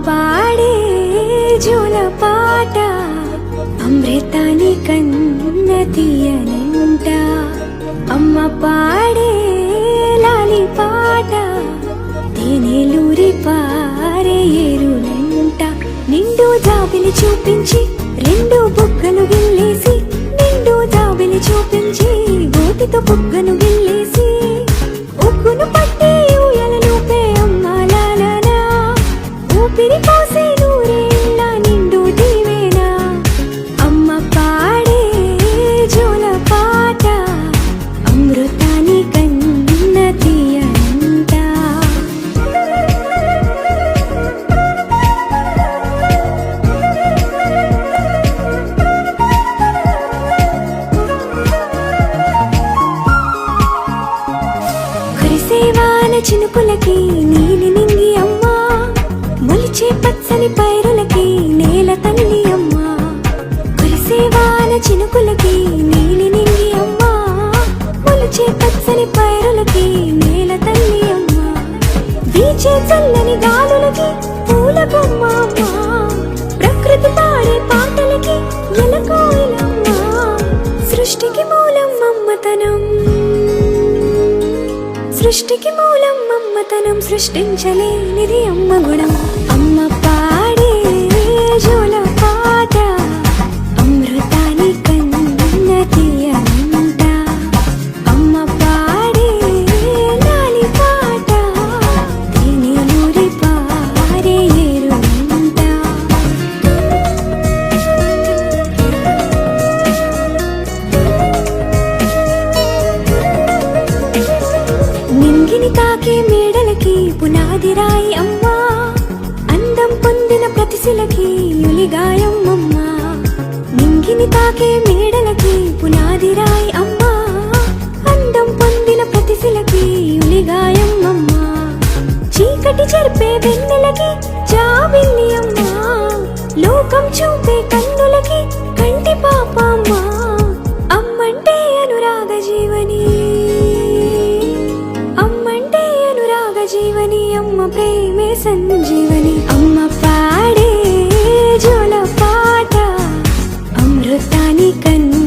పాడే జోల పాట అమృతాని కన్న తీయనంట. అమ్మ పాడే లాలి పాట తేనెలూరి పారే ఏరునంట. నిండు జాబిలి చూపించి రెండు బుగ్గలు గిల్లేసి, నిండు జాబిలి చూపించి గోటితో బుగ్గను గిల్లేసి, ఉగ్గును పట్టి ఊయలలోపే అమ్మాలాలనా, ఊపిరి పోసే నూరేళ్ళ నిండు దీవేనా. అమ్మ పాడే జోల పాట అమృతాని కన్న తీయనంట. కురిసేవాన చినుకులకి నీలి నింగి అమ్మా, మొలిచే పచ్చని పైరులకి నేల తల్లి అమ్మా. కురిసేవాన చినుకులకి నీలి నింగి అమ్మా, మొలిచే పచ్చని పైరులకి నేల తల్లి అమ్మా. వీచే చల్లని గాలులకి పూల బొమ్మ అమ్మా, ప్రకృతి పాడే పాటలకి ఎలకోయిలమ్మా. సృష్టికి మూలం మమ్మతనం, సృష్టికి మూలం మమ్మతనం, సృష్టించలేనిది అమ్మ గుణం. అమ్మ పాడే జోల పాట అమృతాని కన్న తీయనంట. అమ్మ పాడే లాలి పాట తేనెలూరి పారే ఏరునంట. నింగిని తాకే మేడలకి పునాది రాయి అమ్మా, అందం పొందిన ప్రతిశిలకి యులిగాయం అమ్మా. నింగిని తాకే మేడలకి పునాది రాయి అమ్మా, అందం పొందిన ప్రతిశిలకి యులిగాయం అమ్మా. చీకటి చెరిపే వెన్నెలకి జాబిల్లి అమ్మా, లోకం చూపే కన్నులకి కంటి పాప అమ్మా. అమ్మంటే అనురాగ జీవని, అమ్మంటే అనురాగ జీవని, అమ్మ ప్రేమే సంజీవని. అమ్మ పాడే జోల పాట అమృతాని కన్న